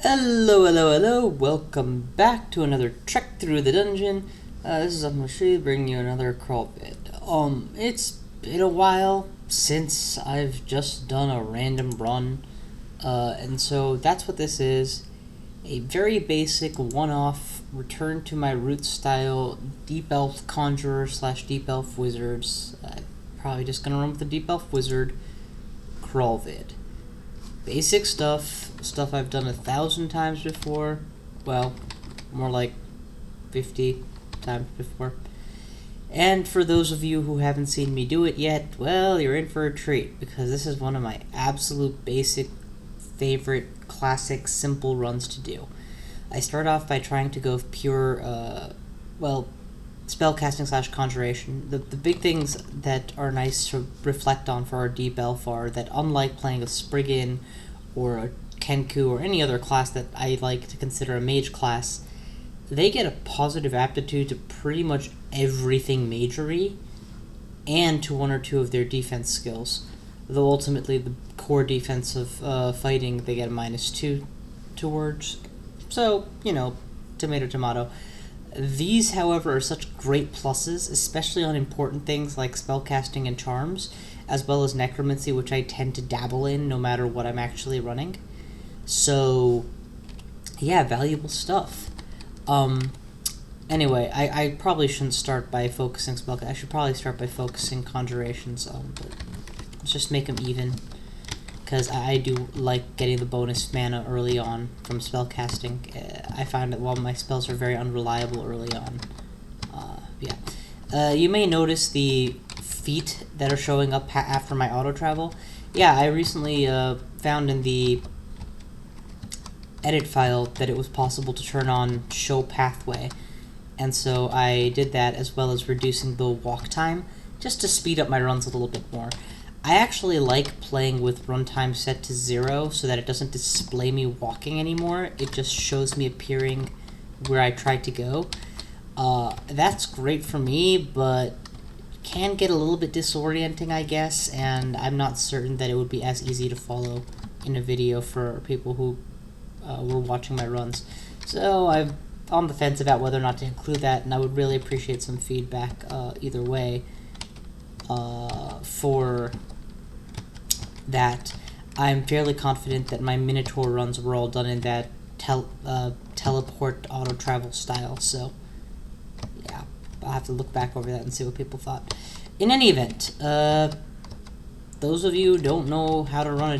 Hello, hello, hello, welcome back to another trek through the dungeon. This is Arcanus bringing you another crawl vid. It's been a while since I've just done a random run, and so that's what this is. A very basic one-off, return to my roots style Deep Elf Conjurer / Deep Elf Wizards. Probably just gonna run with the Deep Elf Wizard crawl vid. Basic stuff I've done 1,000 times before. Well, more like 50 times before. And for those of you who haven't seen me do it yet, well, you're in for a treat, because this is one of my absolute basic, favorite, classic, simple runs to do. I start off by trying to go pure, spellcasting / conjuration. The big things that are nice to reflect on for our Deep Elf are that, unlike playing a Spriggan or a Kenku or any other class that I like to consider a mage class, they get a positive aptitude to pretty much everything magery, and to one or two of their defense skills. Though ultimately the core defense of fighting, they get a -2 towards. So, you know, tomato tomato. These, however, are such great pluses, especially on important things like spellcasting and charms, as well as necromancy, which I tend to dabble in no matter what I'm actually running. So, yeah, valuable stuff. Anyway, I probably shouldn't start by focusing spellcasting. I should probably start by focusing conjurations, but let's just make them even, because I do like getting the bonus mana early on from spellcasting. I find that while my spells are very unreliable early on. You may notice the feet that are showing up after my auto travel. Yeah, I recently found in the edit file that it was possible to turn on show pathway, and so I did that, as well as reducing the walk time just to speed up my runs a little bit more. I actually like playing with runtime set to 0 so that it doesn't display me walking anymore. It just shows me appearing where I tried to go. That's great for me, but can get a little bit disorienting, I guess, and I'm not certain that it would be as easy to follow in a video for people who were watching my runs. So I'm on the fence about whether or not to include that, and I would really appreciate some feedback either way for that. I'm fairly confident that my Minotaur runs were all done in that teleport auto travel style, so yeah, I'll have to look back over that and see what people thought. In any event, those of you who don't know how to run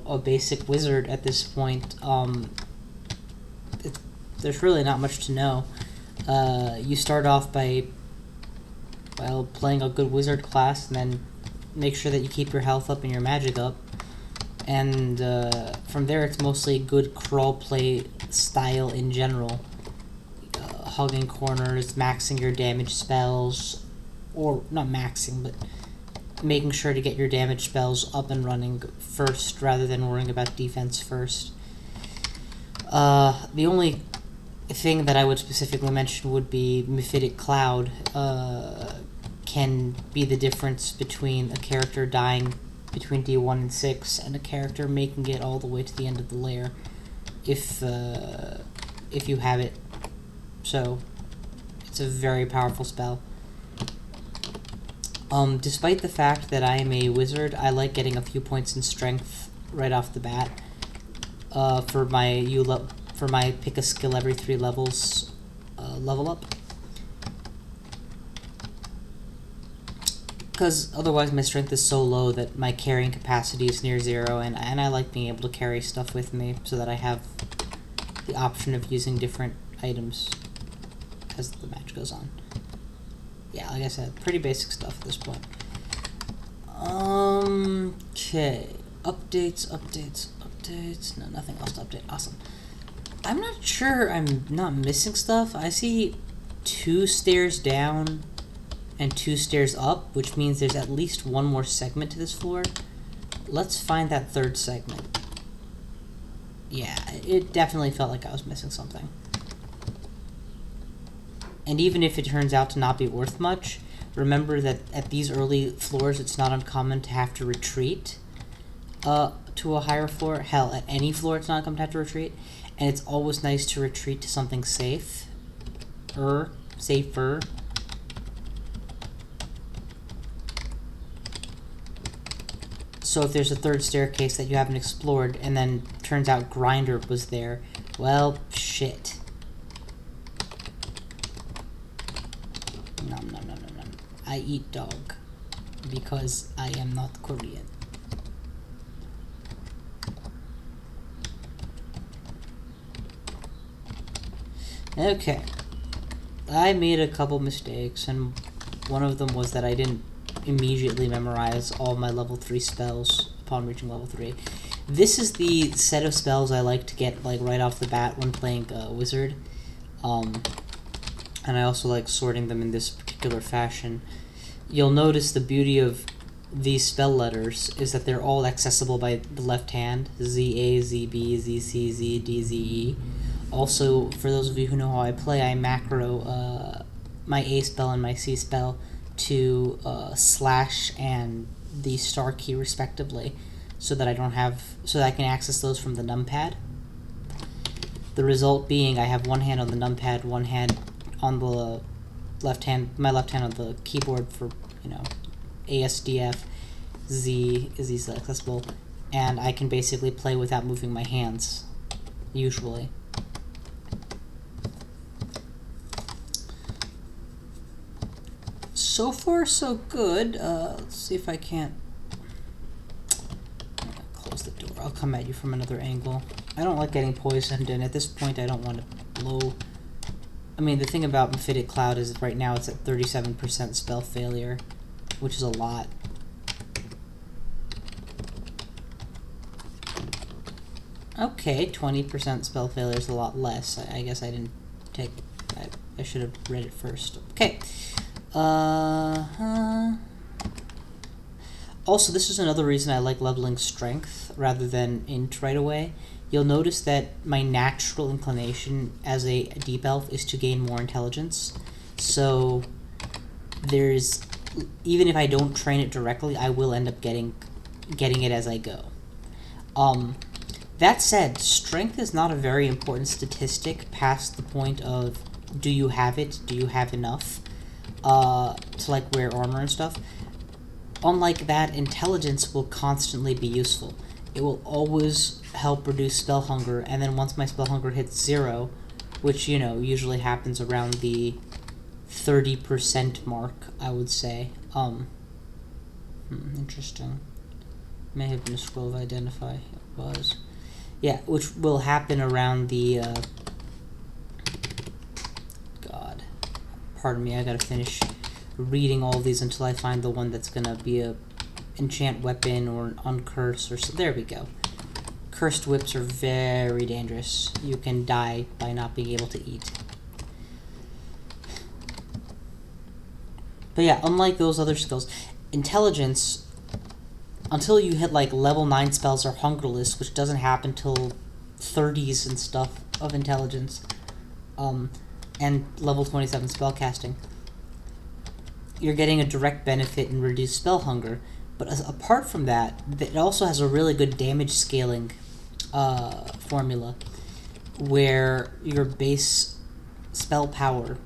a basic wizard at this point, there's really not much to know. You start off by, well, playing a good wizard class, and then make sure that you keep your health up and your magic up. And from there, it's mostly good crawl play style in general. Hugging corners, maxing your damage spells, or not maxing, but making sure to get your damage spells up and running first, rather than worrying about defense first. The only thing that I would specifically mention would be Mephitic Cloud. Can be the difference between a character dying between D1 and 6 and a character making it all the way to the end of the lair, if you have it. So it's a very powerful spell. Despite the fact that I am a wizard, I like getting a few points in strength right off the bat for my pick a skill every 3 levels level up. Because otherwise my strength is so low that my carrying capacity is near 0, and I like being able to carry stuff with me so that I have the option of using different items as the match goes on. Yeah, like I said, pretty basic stuff at this point. Okay. Updates. No, nothing else to update. Awesome. I'm not sure I'm not missing stuff. I see 2 stairs down and 2 stairs up, which means there's at least 1 more segment to this floor. Let's find that 3rd segment. Yeah, it definitely felt like I was missing something. And even if it turns out to not be worth much, remember that at these early floors it's not uncommon to have to retreat. to a higher floor. Hell, at any floor it's not uncommon to have to retreat. And it's always nice to retreat to something safer. So if there's a third staircase that you haven't explored, and then turns out Grinder was there, well, shit. Nom nom nom nom nom. I eat dog because I am not Korean. Okay. I made a couple mistakes, and one of them was that I didn't immediately memorize all my level 3 spells upon reaching level 3. This is the set of spells I like to get like right off the bat when playing Wizard. And I also like sorting them in this particular fashion. You'll notice the beauty of these spell letters is that they're all accessible by the left hand. Z, A, Z, B, Z, C, Z, D, Z, E. Also, for those of you who know how I play, I macro my A spell and my C spell to slash and the star key respectively, so that I can access those from the numpad. The result being I have one hand on the numpad, one hand on the left hand, my left hand on the keyboard for, you know, ASDF, Z is easily accessible, and I can basically play without moving my hands, usually. So far, so good. Let's see if I can't close the door. I'll come at you from another angle. I don't like getting poisoned, and at this point I don't want to blow. I mean, the thing about Mephitic Cloud is right now it's at 37% spell failure, which is a lot. Okay, 20% spell failure is a lot less. I guess I didn't take... I should have read it first. Okay. Also, this is another reason I like leveling strength rather than int right away. You'll notice that my natural inclination as a deep elf is to gain more intelligence. So there's, even if I don't train it directly, I will end up getting it as I go. That said, strength is not a very important statistic past the point of do you have it, do you have enough to like wear armor and stuff. Unlike that, intelligence will constantly be useful. It will always help reduce spell hunger, and then once my spell hunger hits 0, which, you know, usually happens around the 30% mark, I would say. Interesting. May have been a scroll of identify. It was. Yeah, which will happen around the, God. Pardon me, I gotta finish reading all these until I find the one that's gonna be a enchant weapon or an uncurse or so. There we go. Cursed whips are very dangerous. You can die by not being able to eat. But yeah, unlike those other skills, intelligence, until you hit like level 9 spells are hungerless, which doesn't happen till 30s and stuff of intelligence, and level 27 spellcasting, you're getting a direct benefit in reduced spell hunger. But apart from that, it also has a really good damage scaling formula, where your base spell power,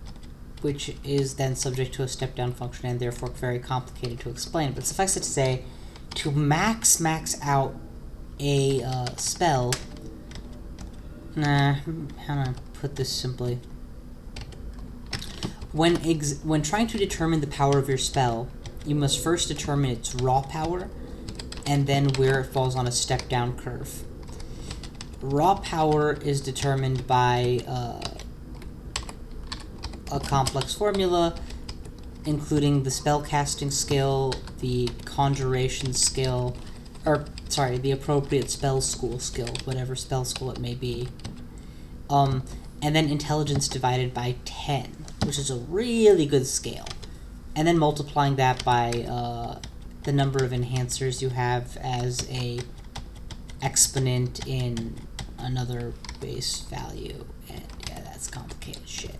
which is then subject to a step-down function and therefore very complicated to explain, but suffice it to say, to max out a spell, how do I put this simply? When trying to determine the power of your spell, you must first determine its raw power, and then where it falls on a step-down curve. Raw power is determined by a complex formula, including the spellcasting skill, the conjuration skill, or, sorry, the appropriate spell school skill, whatever spell school it may be. And then intelligence divided by 10, which is a really good scale. And then multiplying that by the number of enhancers you have as a exponent in another base value. And yeah, that's complicated shit.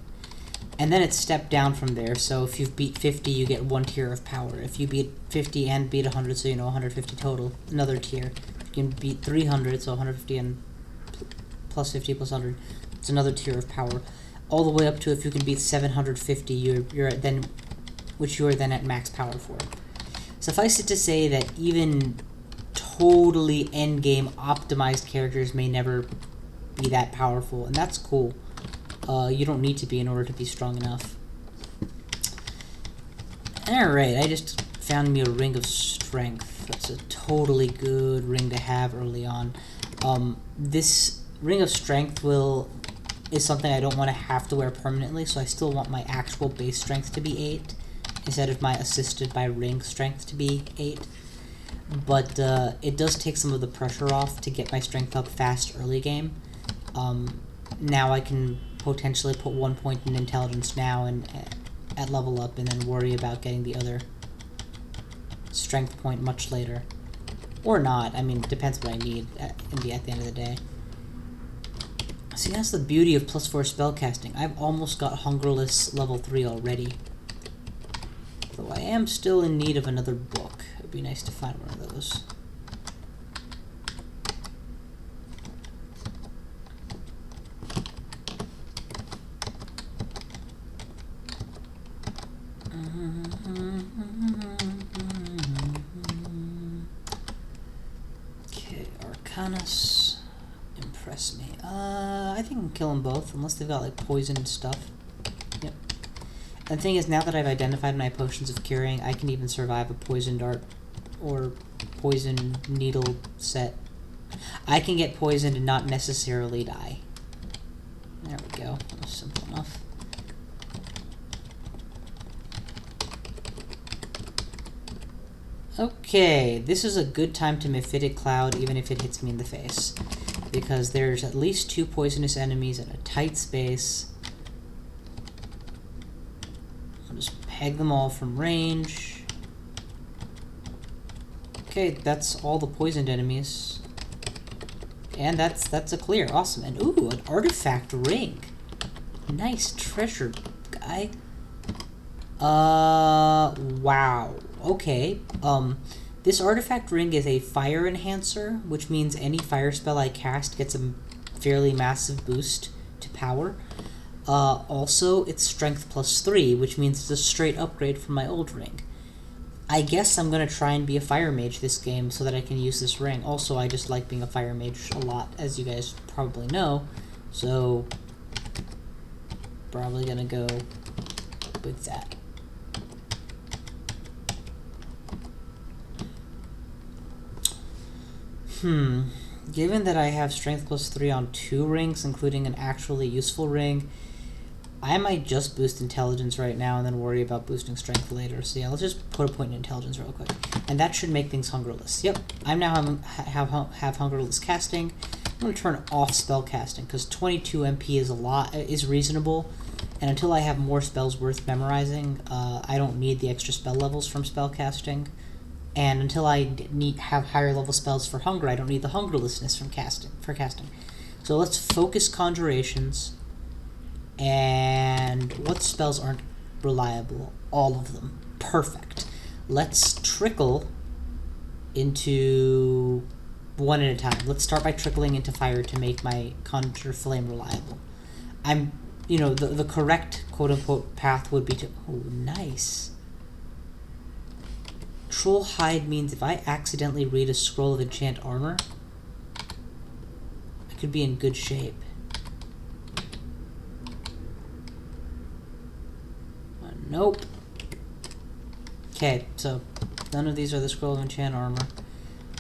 And then it's stepped down from there, so if you've beat 50, you get 1 tier of power. If you beat 50 and beat 100, so you know 150 total, another tier. If you can beat 300, so 150 and plus 50 plus 100, it's another tier of power. All the way up to if you can beat 750, you're then, which you are then at max power for. Suffice it to say that even totally endgame optimized characters may never be that powerful, and that's cool. You don't need to be in order to be strong enough. Alright, I just found me a Ring of Strength. That's a totally good ring to have early on. This Ring of Strength is something I don't want to have to wear permanently, so I still want my actual base strength to be 8, instead of my assisted by ring strength to be 8. But it does take some of the pressure off to get my strength up fast early game. Now I can potentially put 1 point in intelligence now and at level up, and then worry about getting the other strength point much later. Or not. I mean, it depends what I need at the end of the day. See, that's the beauty of +4 spellcasting. I've almost got Hungerless level 3 already. Though I am still in need of another book. It'd be nice to find one of those. Okay, Arcanus. Impress me. I think I can kill them both, unless they've got like poison and stuff. Yep. And the thing is, now that I've identified my potions of curing, I can even survive a poison dart or poison needle set. I can get poisoned and not necessarily die. There we go. That was simple enough. Okay, this is a good time to Mephitic Cloud, even if it hits me in the face. Because there's at least 2 poisonous enemies in a tight space. I'll just peg them all from range. Okay, that's all the poisoned enemies. And that's a clear. Awesome. And ooh, an artifact ring. Nice treasure, guy. Wow. Okay. This artifact ring is a fire enhancer, which means any fire spell I cast gets a fairly massive boost to power. Also, it's strength +3, which means it's a straight upgrade from my old ring. I guess I'm going to try and be a fire mage this game so that I can use this ring. Also, I just like being a fire mage a lot, as you guys probably know. So, probably going to go with that. Given that I have strength +3 on 2 rings, including an actually useful ring, I might just boost intelligence right now and then worry about boosting strength later. So yeah, let's just put a point in intelligence real quick. And that should make things hungerless. Yep, I'm now have hungerless casting. I'm going to turn off spell casting, because 22 MP is reasonable. And until I have more spells worth memorizing, I don't need the extra spell levels from spell casting. And until I have higher level spells for hunger, I don't need the hungerlessness from casting. So let's focus conjurations. And what spells aren't reliable? All of them. Perfect. Let's trickle into one at a time. Let's start by trickling into fire to make my conjure flame reliable. The correct quote-unquote path would be to... Oh, nice. Troll Hide means if I accidentally read a scroll of enchant armor, I could be in good shape. Nope. Okay, so none of these are the scroll of enchant armor.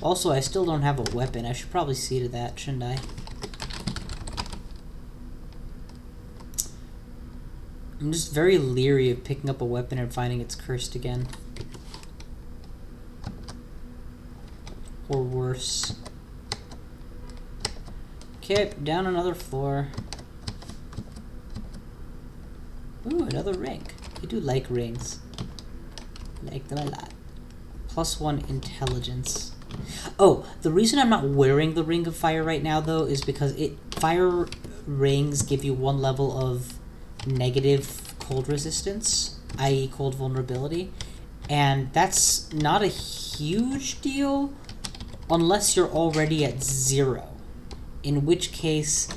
Also, I still don't have a weapon. I should probably see to that, shouldn't I? I'm just very leery of picking up a weapon and finding it's cursed again. Or worse. Okay, down another floor. Ooh, another ring. I do like rings. Like them a lot. +1 intelligence. Oh, the reason I'm not wearing the Ring of Fire right now, though, is because fire rings give you 1 level of negative cold resistance, i.e. cold vulnerability, and that's not a huge deal, unless you're already at 0, in which case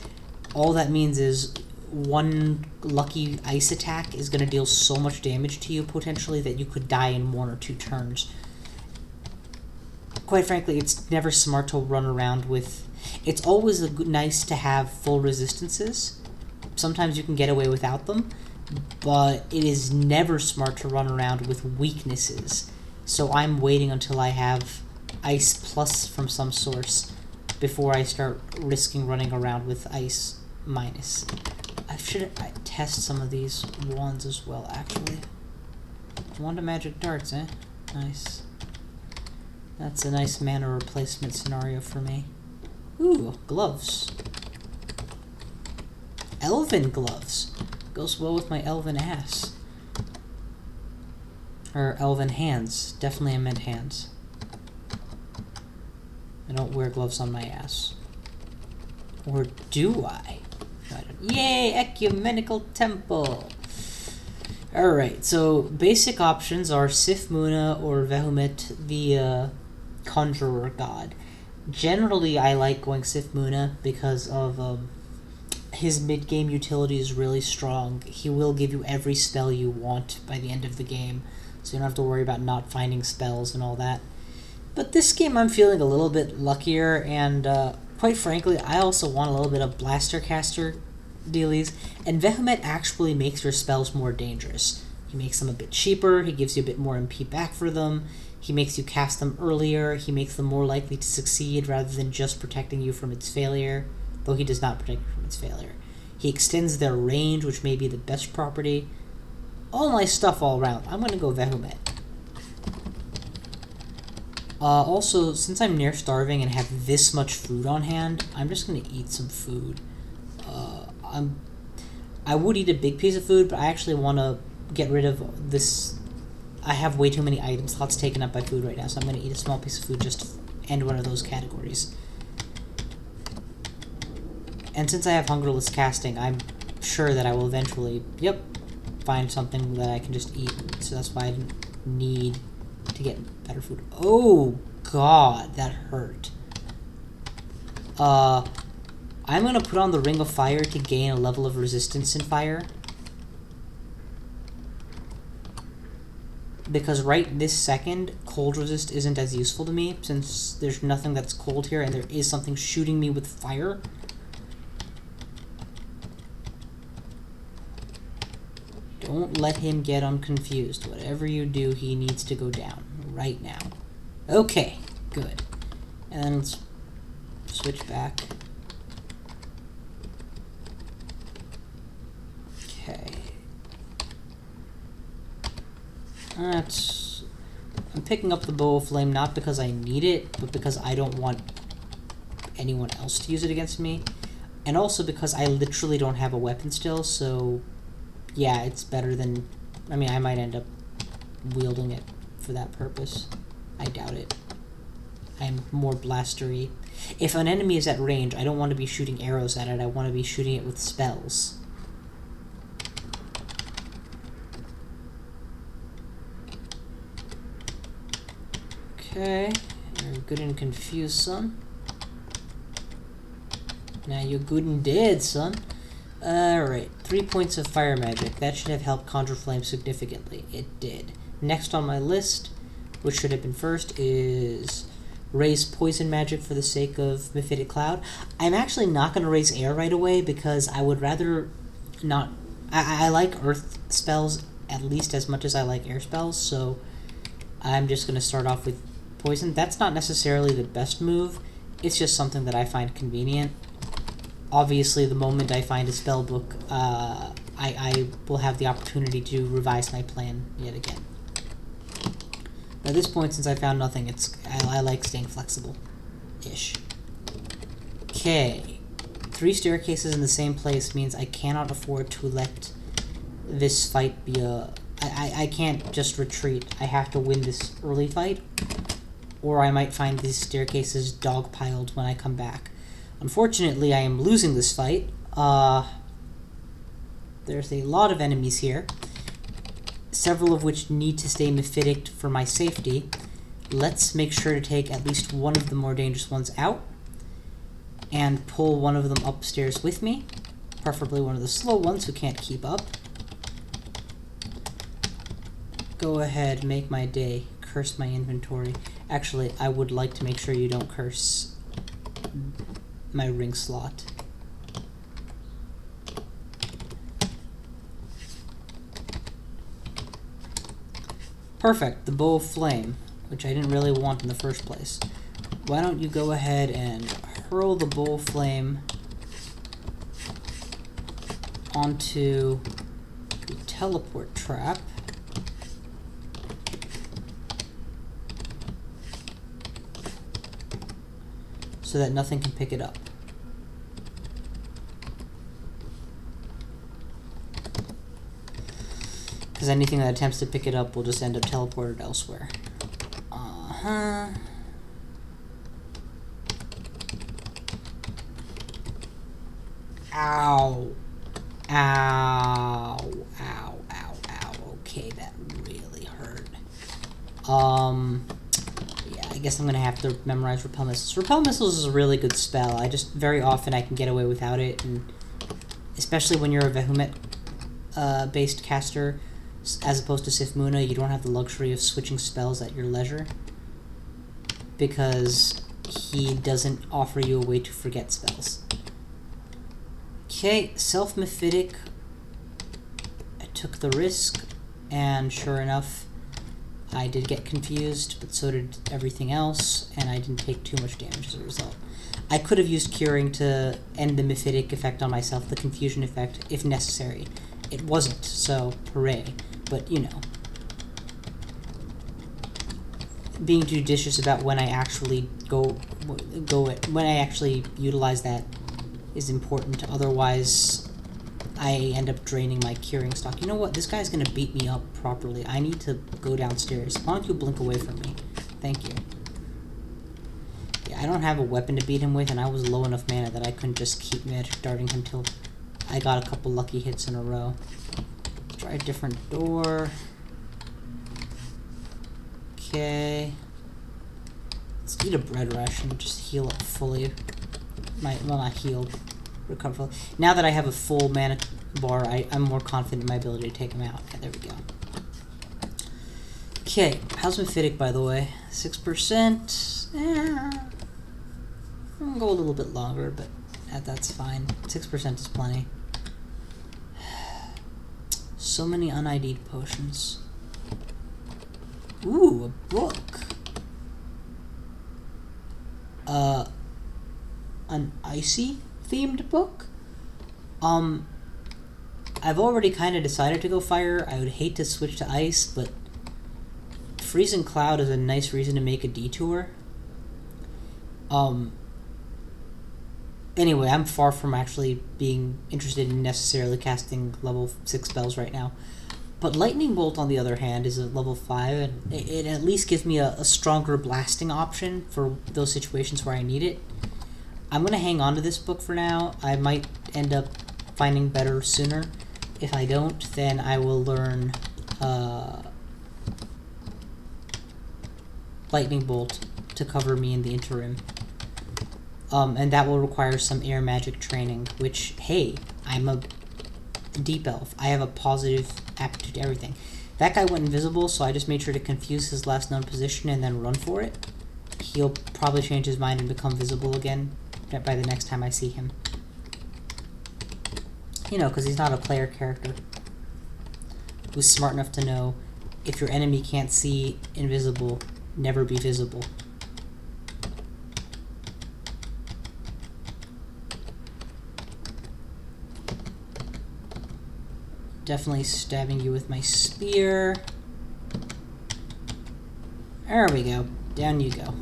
all that means is one lucky ice attack is going to deal so much damage to you potentially that you could die in 1 or 2 turns. Quite frankly, it's never smart to run around with... It's always nice to have full resistances. Sometimes you can get away without them, but it is never smart to run around with weaknesses. So I'm waiting until I have ice plus from some source before I start risking running around with ice minus. I should test some of these wands as well, actually. Wand of magic darts, eh? Nice. That's a nice mana replacement scenario for me. Ooh, gloves. Elven gloves. Goes well with my elven ass. Or elven hands. Definitely I meant hands. I don't wear gloves on my ass. Or do I? Yay, ecumenical temple! Alright, so basic options are Sif Muna or Vehumit, the Conjurer God. Generally, I like going Sif Muna because of his mid-game utility is really strong. He will give you every spell you want by the end of the game, so you don't have to worry about not finding spells and all that. But this game I'm feeling a little bit luckier, and quite frankly, I also want a little bit of Blaster Caster dealies, and Vehumit actually makes your spells more dangerous. He makes them a bit cheaper, he gives you a bit more MP back for them, he makes you cast them earlier, he makes them more likely to succeed rather than just protecting you from its failure, though he does not protect you from its failure. He extends their range, which may be the best property. All nice stuff all around. I'm going to go Vehumit. Also, since I'm near starving and have this much food on hand, I'm just going to eat some food. I would eat a big piece of food, but I actually want to get rid of this. I have way too many item slots taken up by food right now, so I'm going to eat a small piece of food just to end one of those categories. And since I have Hungerless Casting, I'm sure that I will eventually, find something that I can just eat. So that's why I didn't need to get better food. Oh, God, that hurt. I'm going to put on the Ring of Fire to gain a level of resistance in fire. Because right this second, cold resist isn't as useful to me, since there's nothing that's cold here, and there is something shooting me with fire. Don't let him get unconfused. Whatever you do, he needs to go down right now. Okay, good. And then let's switch back. Okay. I'm picking up the Bow of Flame not because I need it, but because I don't want anyone else to use it against me. And also because I literally don't have a weapon still, so yeah, it's better than... I mean, I might end up wielding it for that purpose. I doubt it. I'm more blastery. If an enemy is at range, I don't want to be shooting arrows at it, I want to be shooting it with spells. Okay, you're good and confused, son. Now you're good and dead, son. Alright, 3 points of fire magic. That should have helped Conjure Flame significantly. It did. Next on my list, which should have been first, is raise poison magic for the sake of Mephitic Cloud. I'm actually not going to raise air right away because I would rather not... I like earth spells at least as much as I like air spells, so I'm just going to start off with poison. That's not necessarily the best move, it's just something that I find convenient. Obviously, the moment I find a spell book, I will have the opportunity to revise my plan yet again. At this point, since I found nothing, I like staying flexible-ish. Okay. 3 staircases in the same place means I cannot afford to let this fight be a... I can't just retreat. I have to win this early fight, or I might find these staircases dogpiled when I come back. Unfortunately, I am losing this fight. There's a lot of enemies here, several of which need to stay mephitic for my safety. let's make sure to take at least one of the more dangerous ones out and pull one of them upstairs with me, preferably one of the slow ones who can't keep up. Go ahead, make my day, curse my inventory. Actually, I would like to make sure you don't curse my ring slot. Perfect, the bow of flame, which I didn't really want in the first place. Why don't you go ahead and hurl the bow of flame onto the teleport trap. So that nothing can pick it up. Because anything that attempts to pick it up will just end up teleported elsewhere. Ow. Ow. Ow. Ow. Ow. Okay, that really hurt. Yeah, I guess I'm gonna have to memorize Repel Missiles. Repel Missiles is a really good spell. Very often I can get away without it, and especially when you're a Vehement based caster, as opposed to Sif Muna, you don't have the luxury of switching spells at your leisure, because he doesn't offer you a way to forget spells. Okay, Self-Mephitic. I took the risk, and sure enough, I did get confused, but so did everything else, and I didn't take too much damage as a result. I could have used Curing to end the Mephitic effect on myself, the confusion effect, if necessary. It wasn't, so hooray. But, you know, being judicious about when I actually when I actually utilize that is important. Otherwise, I end up draining my curing stock. You know what? This guy's gonna beat me up properly. I need to go downstairs. Why don't you blink away from me? Thank you. Yeah, I don't have a weapon to beat him with, and I was low enough mana that I couldn't just keep magic darting him till I got a couple lucky hits in a row. Try a different door. Okay. Let's eat a bread ration and just heal up fully. Well, not heal, recover fully. Now that I have a full mana bar, I'm more confident in my ability to take him out. Okay, there we go. Okay, how's Mephitic, by the way? 6%. I'll go a little bit longer, but that's fine. 6% is plenty. So many un-ID'd potions. Ooh, a book. An icy themed book? I've already kind of decided to go fire. I would hate to switch to ice, but Freezing Cloud is a nice reason to make a detour. Anyway, I'm far from actually being interested in necessarily casting level 6 spells right now. But Lightning Bolt, on the other hand, is a level 5, and it at least gives me a stronger blasting option for those situations where I need it. I'm going to hang on to this book for now. I might end up finding better sooner. If I don't, then I will learn Lightning Bolt to cover me in the interim. And that will require some air magic training, which, hey, I'm a deep elf. I have a positive aptitude to everything. That guy went invisible, so I just made sure to confuse his last known position and then run for it. He'll probably change his mind and become visible again by the next time I see him. You know, because he's not a player character who's smart enough to know if your enemy can't see invisible, never be visible. Definitely stabbing you with my spear. There we go. Down you go.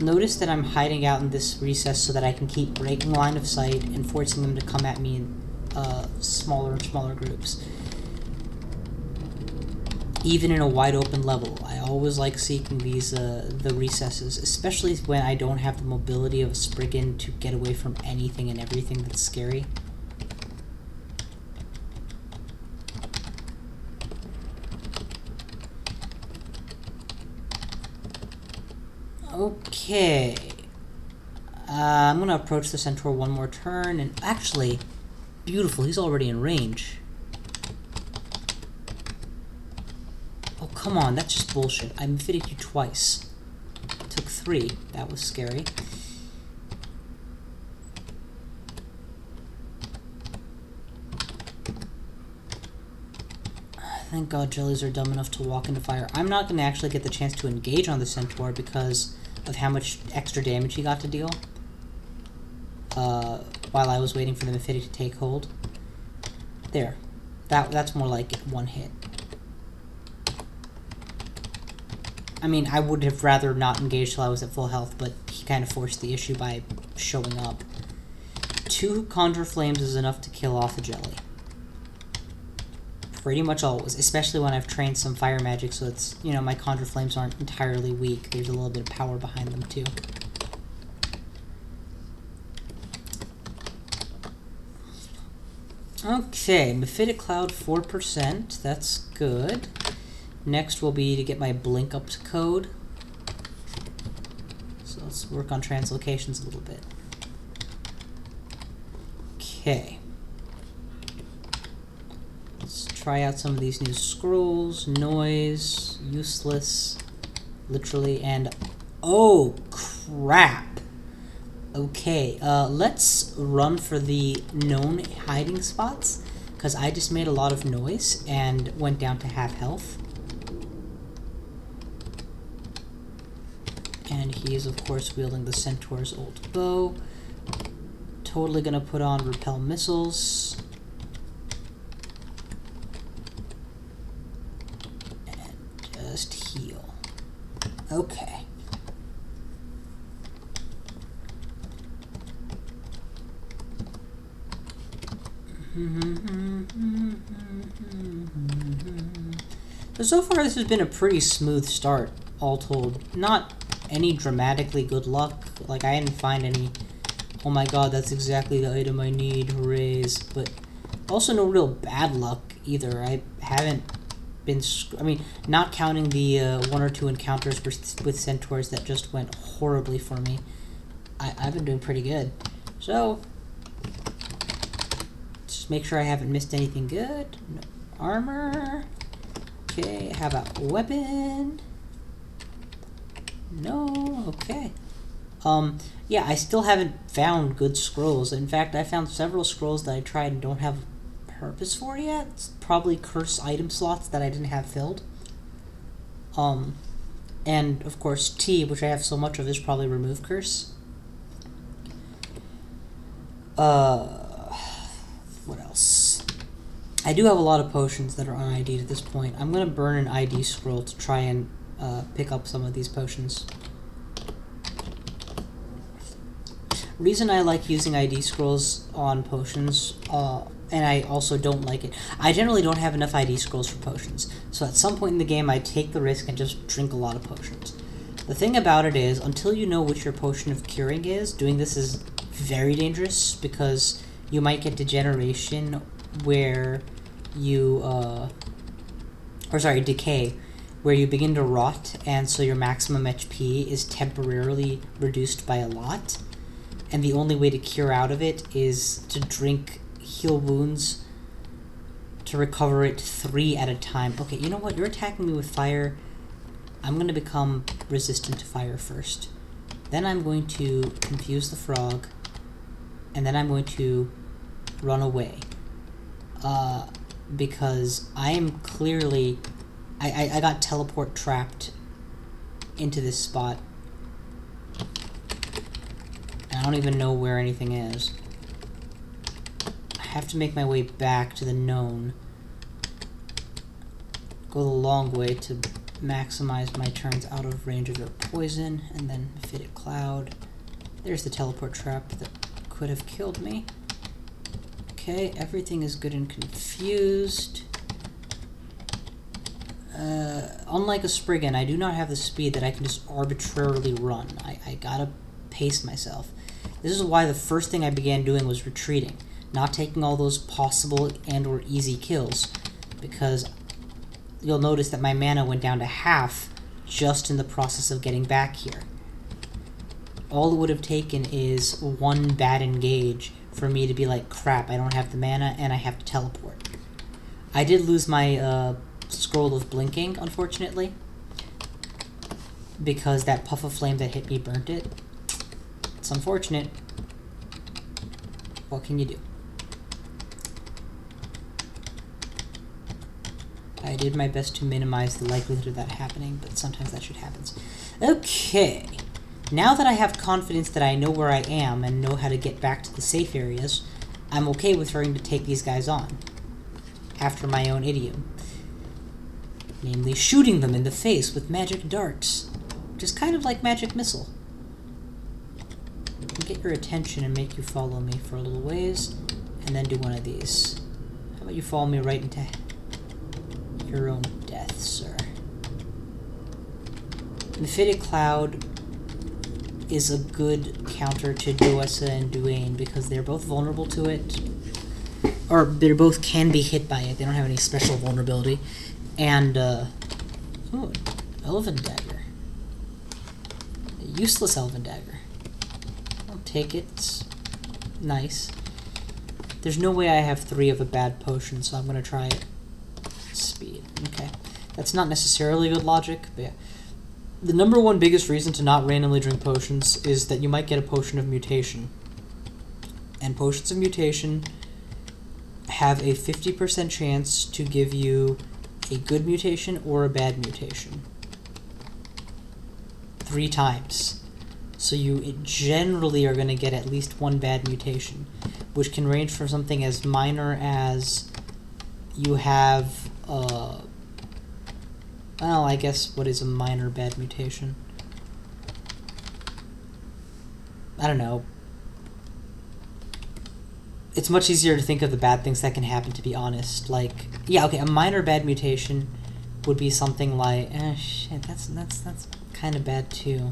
Notice that I'm hiding out in this recess so that I can keep breaking line of sight and forcing them to come at me in smaller and smaller groups. Even in a wide open level, I always like seeking these the recesses, especially when I don't have the mobility of a Spriggan to get away from anything and everything that's scary. Okay. I'm gonna approach the Centaur one more turn, and actually, beautiful, he's already in range. Oh, come on, that's just bullshit. I mephitic you twice. Took 3. That was scary. Thank God jellies are dumb enough to walk into fire. I'm not going to actually get the chance to engage on the Centaur because of how much extra damage he got to deal. While I was waiting for the mephitic to take hold. There. That's more like it. 1 hit. I mean, I would have rather not engaged till I was at full health, but he kind of forced the issue by showing up. 2 Conjure Flames is enough to kill off a jelly. Pretty much always, especially when I've trained some fire magic, so it's, you know, my Conjure Flames aren't entirely weak. There's a little bit of power behind them, too. Okay, Mephitic Cloud 4%. That's good. Next will be to get my Blink up to code. So let's work on translocations a little bit. Okay. Let's try out some of these new scrolls. Noise, useless, literally, and oh crap! Okay, let's run for the known hiding spots, because I just made a lot of noise and went down to half health. And he is, of course, wielding the Centaur's old bow. Totally gonna put on repel missiles. And just heal. Okay. So far this has been a pretty smooth start, all told. Not any dramatically good luck. Like, I didn't find any, oh my god, that's exactly the item I need, hoorays. But also no real bad luck either. I haven't been, I mean, not counting the 1 or 2 encounters with centaurs that just went horribly for me. I've been doing pretty good. So, just make sure I haven't missed anything good. No armor. Okay, how about weapon? No, okay. Yeah, I still haven't found good scrolls. In fact, I found several scrolls that I tried and don't have a purpose for yet. It's probably curse item slots that I didn't have filled. And, of course, T, which I have so much of, is probably remove curse. What else? I do have a lot of potions that are un-ID'd at this point. I'm going to burn an ID scroll to try and pick up some of these potions. Reason I like using ID scrolls on potions, and I also don't like it, I generally don't have enough ID scrolls for potions. So at some point in the game, I take the risk and just drink a lot of potions. The thing about it is, until you know which your potion of curing is, doing this is very dangerous, because you might get degeneration where you, decay, where you begin to rot, and so your maximum HP is temporarily reduced by a lot, and the only way to cure out of it is to drink heal wounds to recover it 3 at a time. Okay, you know what? You're attacking me with fire. I'm going to become resistant to fire first. Then I'm going to confuse the frog, and then I'm going to run away. Because I am clearly... I got teleport trapped into this spot. And I don't even know where anything is. I have to make my way back to the known. Go the long way to maximize my turns out of range of their poison, and then Mephitic Cloud. There's the teleport trap that could have killed me. Okay, everything is good and confused. Unlike a Spriggan, I do not have the speed that I can just arbitrarily run. I gotta pace myself. This is why the first thing I began doing was retreating, not taking all those possible and or easy kills, because you'll notice that my mana went down to half just in the process of getting back here. all it would have taken is one bad engage for me to be like, crap, I don't have the mana and I have to teleport. I did lose my scroll of blinking, unfortunately, because that puff of flame that hit me burnt it. It's unfortunate. What can you do? I did my best to minimize the likelihood of that happening, but sometimes that shit happens. Okay. Now that I have confidence that I know where I am and know how to get back to the safe areas, I'm okay with trying to take these guys on. After my own idiom. Namely, shooting them in the face with magic darts. Which is kind of like magic missile. Get your attention and make you follow me for a little ways, and then do one of these. How about you follow me right into your own death, sir? Mephitic Cloud is a good counter to Duessa and Duane because they're both vulnerable to it, or they both can be hit by it. They don't have any special vulnerability. And ooh, Elven Dagger, a useless Elven Dagger. I'll take it. It's nice. There's no way I have 3 of a bad potion, so I'm gonna try it. Speed. Okay, that's not necessarily good logic, but yeah. The number one biggest reason to not randomly drink potions is that you might get a potion of mutation. And potions of mutation have a 50% chance to give you a good mutation or a bad mutation. 3 times. So you generally are going to get at least 1 bad mutation, which can range from something as minor as you have well, I guess what is a minor bad mutation? I don't know. It's much easier to think of the bad things that can happen, to be honest. Like, yeah, okay, a minor bad mutation would be something like, shit, that's kind of bad too.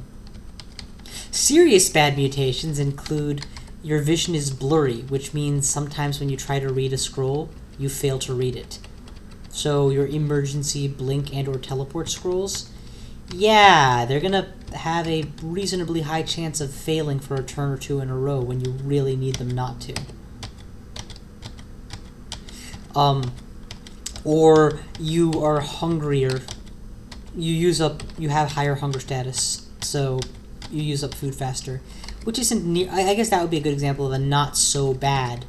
Serious bad mutations include your vision is blurry, which means sometimes when you try to read a scroll, you fail to read it. So your emergency blink and or teleport scrolls, yeah, they're gonna have a reasonably high chance of failing for a turn or 2 in a row when you really need them not to. Or you are hungrier, you have higher hunger status, so you use up food faster, which isn't near, I guess that would be a good example of a not so bad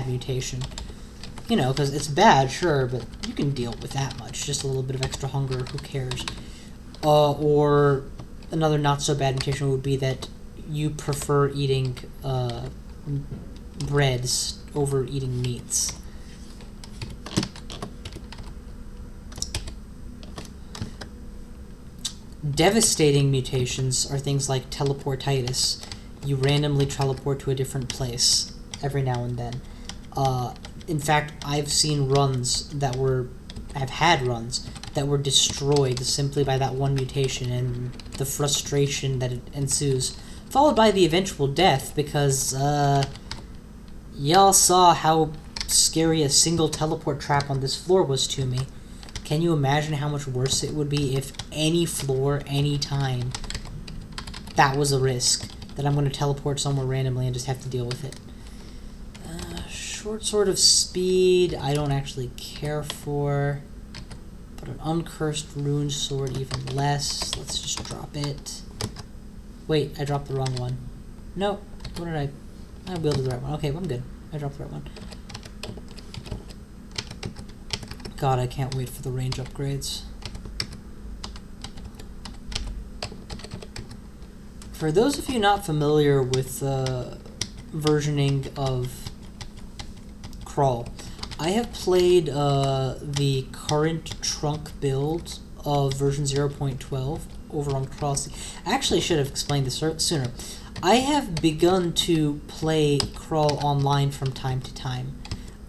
mutation. You know, because it's bad, sure, but you can deal with that much. Just a little bit of extra hunger, who cares? Or another not so bad mutation would be that you prefer eating breads over eating meats. Devastating mutations are things like teleportitis. You randomly teleport to a different place every now and then. In fact, I've seen runs that I've had runs that were destroyed simply by that one mutation and the frustration that it ensues, followed by the eventual death because, y'all saw how scary a single teleport trap on this floor was to me. Can you imagine how much worse it would be if any floor, any time, that was a risk, that I'm going to teleport somewhere randomly and just have to deal with it? Short sword of speed, I don't actually care for, but an uncursed rune sword even less. Let's just drop it. Wait, I dropped the wrong one. No, what did I wielded the right one. Okay, well, I'm good. I dropped the right one. God, I can't wait for the range upgrades. For those of you not familiar with versioning of Crawl, I have played the current trunk build of version 0.12 over on Crawl. I actually should have explained this sooner. I have begun to play Crawl online from time to time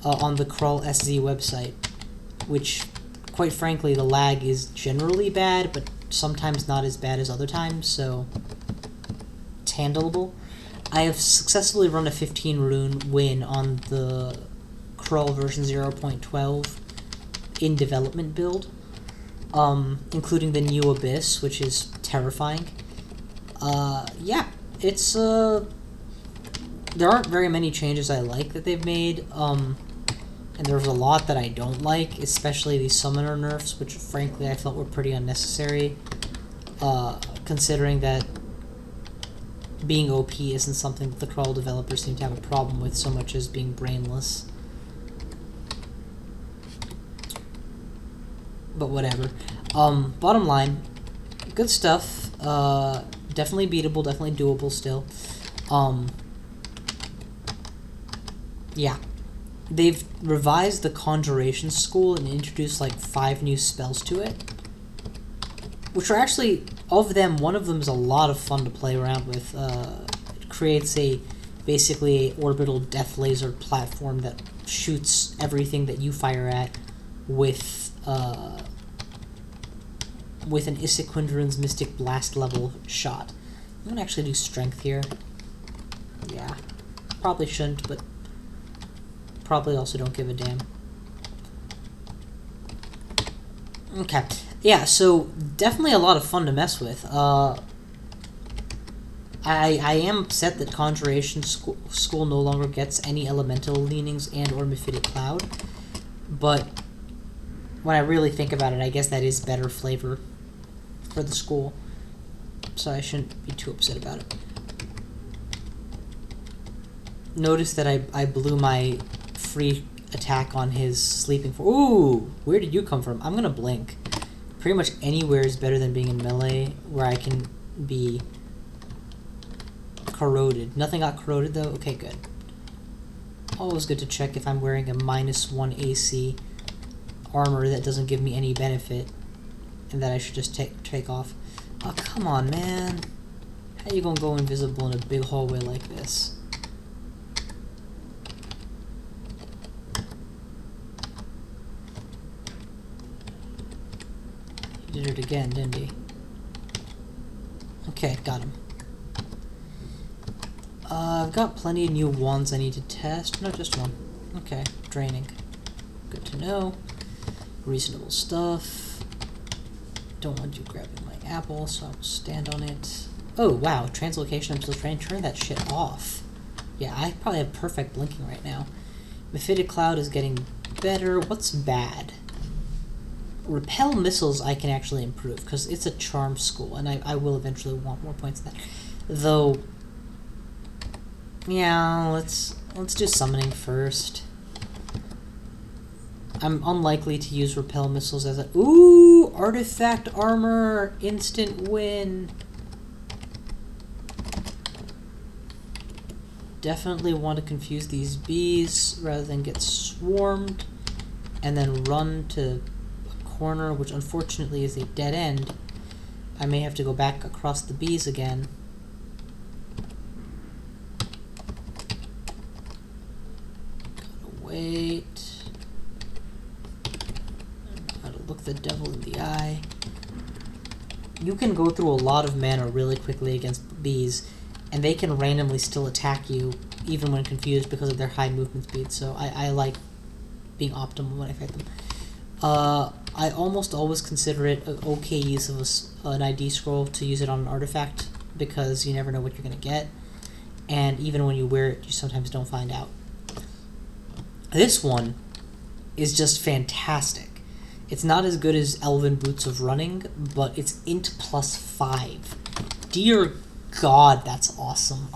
on the Crawl SZ website, which, quite frankly, the lag is generally bad, but sometimes not as bad as other times, so it's handleable. I have successfully run a 15 rune win on the Crawl version 0.12 in development build, including the new Abyss, which is terrifying. Yeah, it's there aren't very many changes I like that they've made, and there's a lot that I don't like, especially these summoner nerfs, which frankly I felt were pretty unnecessary, considering that being OP isn't something that the crawl developers seem to have a problem with so much as being brainless. But whatever. Bottom line, good stuff. Definitely beatable, definitely doable still. Yeah. They've revised the Conjuration School and introduced like 5 new spells to it. Which are actually, of them, one of them is a lot of fun to play around with. It creates basically a orbital death laser platform that shoots everything that you fire at with an Issequindrin's Mystic Blast level shot. I'm gonna actually do strength here. Yeah, probably shouldn't, but probably also don't give a damn. Okay, yeah, so definitely a lot of fun to mess with. I am upset that Conjuration School no longer gets any elemental leanings and or Mephitic Cloud, but when I really think about it, I guess that is better flavor for the school, so I shouldn't be too upset about it. Notice that I blew my free attack on his sleeping form. Ooh, where did you come from? I'm gonna blink. Pretty much anywhere is better than being in melee, where I can be corroded. Nothing got corroded though? Okay, good. Always good to check if I'm wearing a -1 AC armor that doesn't give me any benefit, and that I should just take off. Oh, come on, man. How you gonna go invisible in a big hallway like this? He did it again, didn't he? Okay, got him. I've got plenty of new wands I need to test. No, just one. Okay, draining. Good to know. Reasonable stuff. Don't want you grabbing my apple, so I'll stand on it. Oh, wow, translocation, I'm still trying to turn that shit off. Yeah, I probably have perfect blinking right now. Mephitic Cloud is getting better. What's bad? Repel missiles I can actually improve, because it's a charm school, and I will eventually want more points than that. Though, yeah, let's do summoning first. I'm unlikely to use repel missiles as a... Ooh! Artifact armor! Instant win! Definitely want to confuse these bees rather than get swarmed and then run to a corner, which unfortunately is a dead end. I may have to go back across the bees again. Gotta wait. Look the devil in the eye. You can go through a lot of mana really quickly against bees, and they can randomly still attack you even when confused because of their high movement speed, so I like being optimal when I fight them. I almost always consider it an okay use of an ID scroll to use it on an artifact, because you never know what you're going to get, and even when you wear it, you sometimes don't find out. This one is just fantastic. It's not as good as Elven Boots of Running, but it's int +5. Dear God, that's awesome.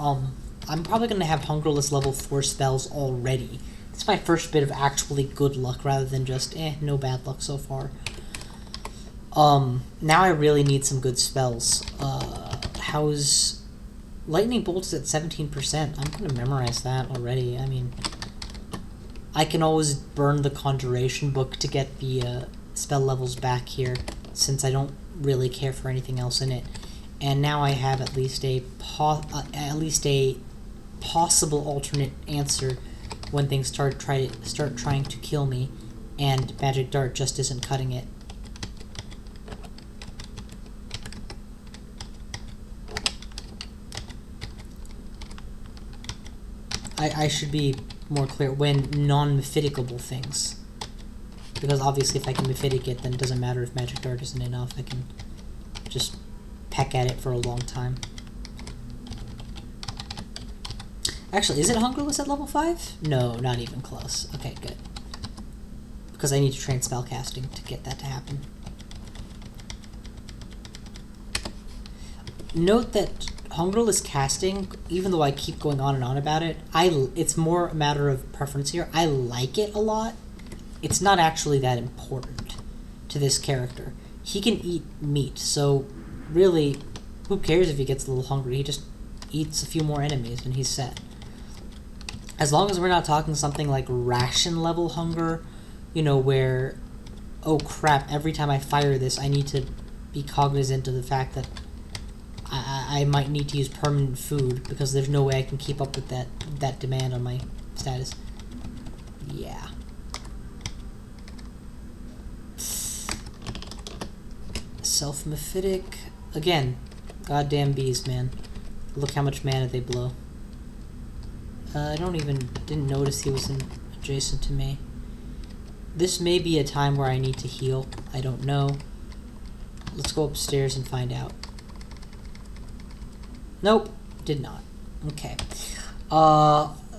I'm probably going to have Hungerless level 4 spells already. It's my first bit of actually good luck rather than just, no bad luck so far. Now I really need some good spells. How's... Lightning Bolt is at 17%. I'm going to memorize that already. I mean, I can always burn the Conjuration book to get the spell levels back here, since I don't really care for anything else in it. And now I have at least a possible alternate answer when things start trying to kill me, and Magic Dart just isn't cutting it. I should be more clear when non-mephiticable things. Because obviously if I can Mephitic it, then it doesn't matter if Magic Dart isn't enough. I can just peck at it for a long time. Actually, is it Hungerless at level 5? No, not even close. Okay, good. Because I need to train spellcasting to get that to happen. Note that Hungerless casting, even though I keep going on and on about it, it's more a matter of preference here. I like it a lot. It's not actually that important to this character. He can eat meat, so really, who cares if he gets a little hungry? He just eats a few more enemies and he's set. As long as we're not talking something like ration level hunger, you know, where, oh crap, every time I fire this, I need to be cognizant of the fact that I might need to use permanent food because there's no way I can keep up with that demand on my status. Yeah. Self-mephitic. Again, goddamn bees, man. Look how much mana they blow. I didn't notice he was adjacent to me. This may be a time where I need to heal. I don't know. Let's go upstairs and find out. Nope, did not. Okay.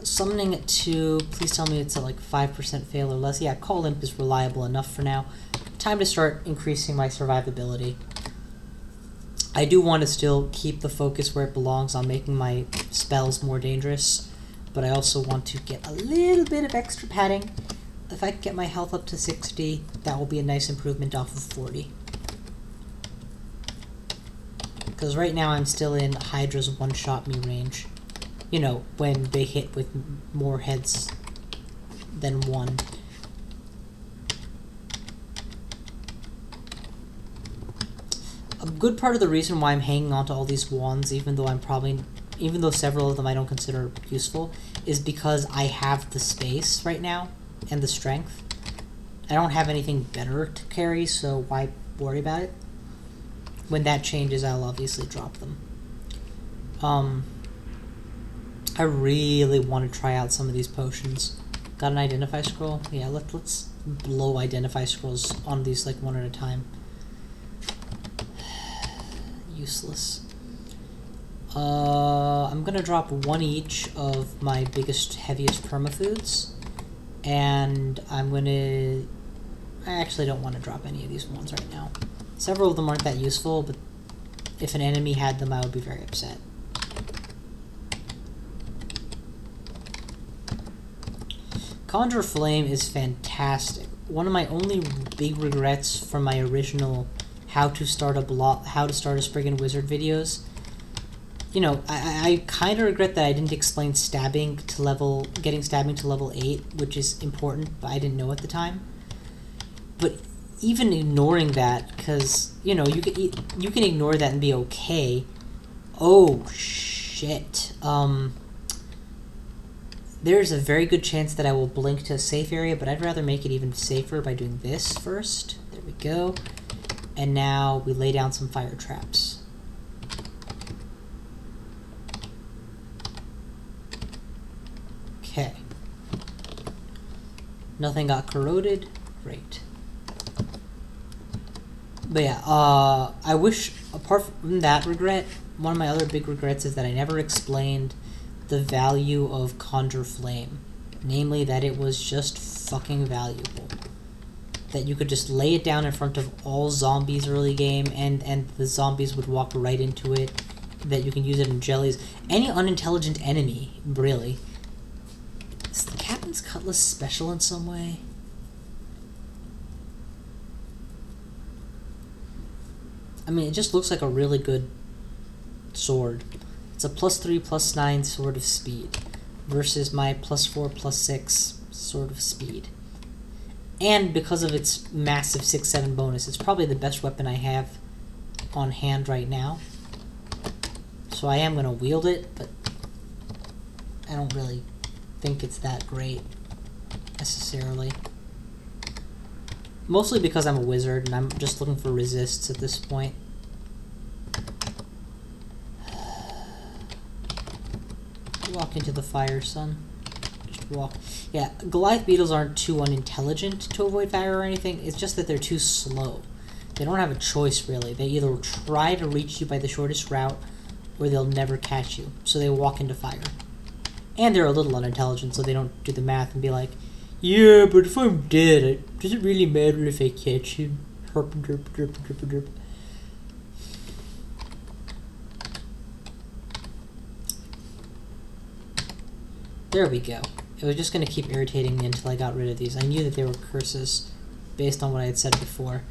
Summoning at 2. Please tell me it's at like 5% fail or less. Yeah, Call Imp is reliable enough for now. Time to start increasing my survivability. I do want to still keep the focus where it belongs on making my spells more dangerous, but I also want to get a little bit of extra padding. If I can get my health up to 60, that will be a nice improvement off of 40. Because right now I'm still in Hydra's one-shot me range. You know, when they hit with more heads than one. A good part of the reason why I'm hanging on to all these wands, even though several of them I don't consider useful, is because I have the space right now and the strength. I don't have anything better to carry, so why worry about it? When that changes, I'll obviously drop them. I really want to try out some of these potions. Got an identify scroll? Yeah, let's blow identify scrolls on these like one at a time. Useless. I'm gonna drop one each of my biggest, heaviest permafoods, and I actually don't want to drop any of these ones right now. Several of them aren't that useful, but if an enemy had them, I would be very upset. Conjure Flame is fantastic. One of my only big regrets from my original how to start a Spriggan Wizard videos, you know, I kind of regret that I didn't explain getting stabbing to level 8, which is important, but I didn't know at the time. But even ignoring that, because, you know, you can ignore that and be okay. Oh, shit. There's a very good chance that I will blink to a safe area, but I'd rather make it even safer by doing this first. There we go. And now we lay down some fire traps. Okay. Nothing got corroded. Great. But yeah, I wish, apart from that regret, one of my other big regrets is that I never explained the value of Conjure Flame. Namely, that it was just fucking valuable. That you could just lay it down in front of all zombies early game, and the zombies would walk right into it. That you can use it in jellies. Any unintelligent enemy, really. Is the Captain's Cutlass special in some way? I mean, it just looks like a really good sword. It's a +3/+9 Sword of Speed versus my +4/+6 Sword of Speed. And because of its massive 6/7 bonus, it's probably the best weapon I have on hand right now. So I am going to wield it, but I don't really think it's that great, necessarily. Mostly because I'm a wizard and I'm just looking for resists at this point. Walk into the fire, son. Just walk. Yeah, Goliath beetles aren't too unintelligent to avoid fire or anything. It's just that they're too slow. They don't have a choice, really. They either try to reach you by the shortest route, or they'll never catch you. So they walk into fire. And they're a little unintelligent, so they don't do the math and be like, yeah, but if I'm dead, does it really matter if I catch him? Herp, derp, derp, derp, derp. There we go. It was just going to keep irritating me until I got rid of these. I knew that they were curses based on what I had said before.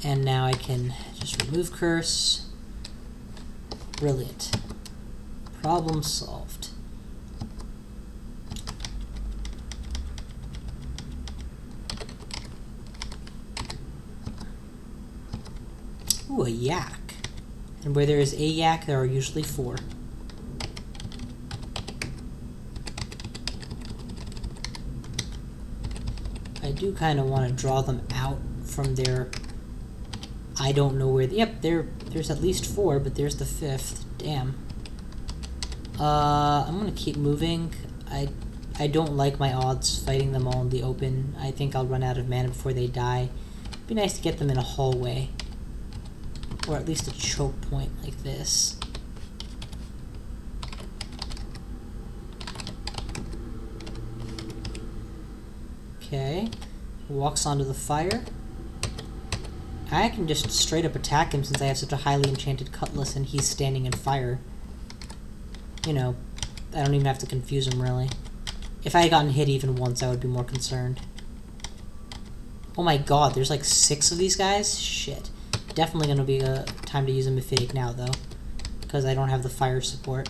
And now I can just remove curse. Brilliant. Problem solved. Ooh, a yak. And where there is a yak, there are usually 4. I do kind of want to draw them out from their... I don't know where... Yep, there's at least 4, but there's the 5th. Damn. I'm going to keep moving. I don't like my odds fighting them all in the open. I think I'll run out of mana before they die. It'd be nice to get them in a hallway. Or at least a choke point like this. Okay. Walks onto the fire. I can just straight up attack him since I have such a highly enchanted cutlass and he's standing in fire. You know, I don't even have to confuse him really. If I had gotten hit even once, I would be more concerned. Oh my god, there's like 6 of these guys? Shit. Definitely gonna be a time to use a Mephitic now though, because I don't have the fire support.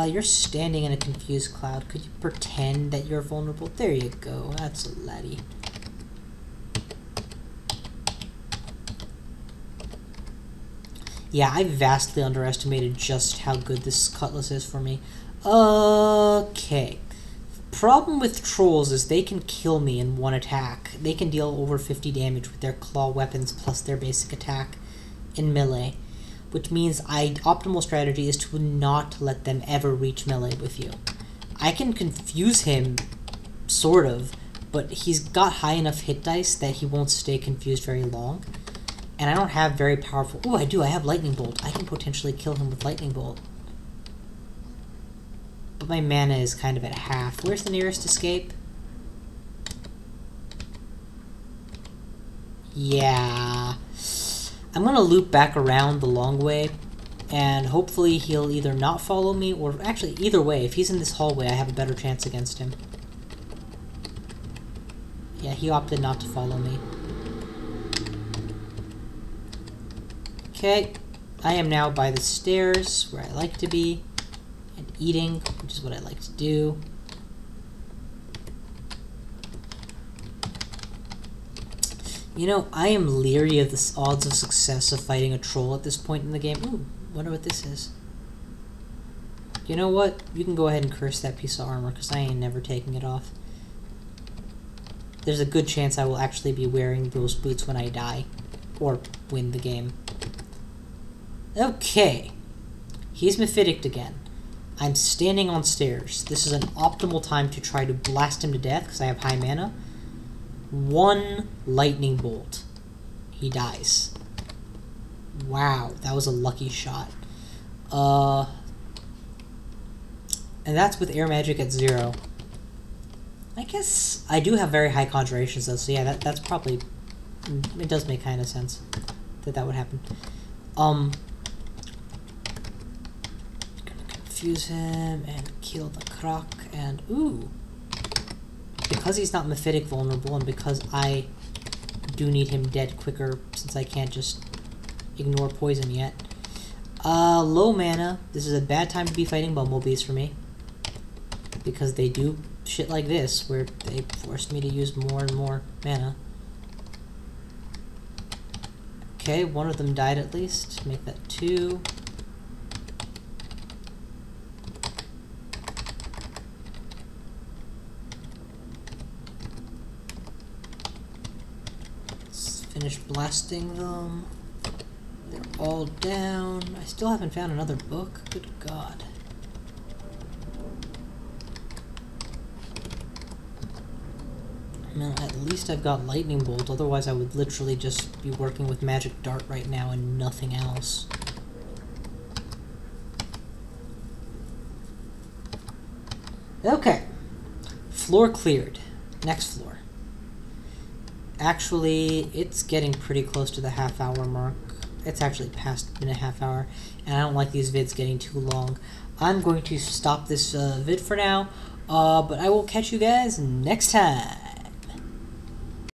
You're standing in a confused cloud. Could you pretend that you're vulnerable? There you go. That's a laddie. Yeah, I vastly underestimated just how good this cutlass is for me. Okay. Problem with trolls is they can kill me in one attack. They can deal over 50 damage with their claw weapons plus their basic attack in melee. Which means optimal strategy is to not let them ever reach melee with you. I can confuse him, sort of, but he's got high enough hit dice that he won't stay confused very long. And I don't have very powerful... Oh, I do. I have Lightning Bolt. I can potentially kill him with Lightning Bolt. But my mana is kind of at half. Where's the nearest escape? Yeah... I'm gonna loop back around the long way, and hopefully he'll either not follow me, or actually, either way, if he's in this hallway, I have a better chance against him. Yeah, he opted not to follow me. Okay, I am now by the stairs, where I like to be, and eating, which is what I like to do. You know, I am leery of the odds of success of fighting a troll at this point in the game. Ooh, wonder what this is. You know what? You can go ahead and curse that piece of armor, because I ain't never taking it off. There's a good chance I will actually be wearing those boots when I die. Or win the game. Okay. He's Mephitic again. I'm standing on stairs. This is an optimal time to try to blast him to death, because I have high mana. 1 lightning bolt. He dies. Wow, that was a lucky shot. And that's with air magic at 0. I guess I do have very high conjurations though, so yeah, that's probably... It does make kind of sense that that would happen. Gonna confuse him and kill the croc and... Ooh! Because he's not Mephitic vulnerable, and because I do need him dead quicker, since I can't just ignore poison yet. Low mana. This is a bad time to be fighting bumblebees for me. Because they do shit like this, where they forced me to use more and more mana. Okay, one of them died at least. Make that 2. Finish blasting them. They're all down. I still haven't found another book. Good God. Now, at least I've got Lightning Bolt, otherwise I would literally just be working with Magic Dart right now and nothing else. Okay. Floor cleared. Next floor. Actually, it's getting pretty close to the half-hour mark. It's actually past been a half hour, and I don't like these vids getting too long. I'm going to stop this vid for now, but I will catch you guys next time.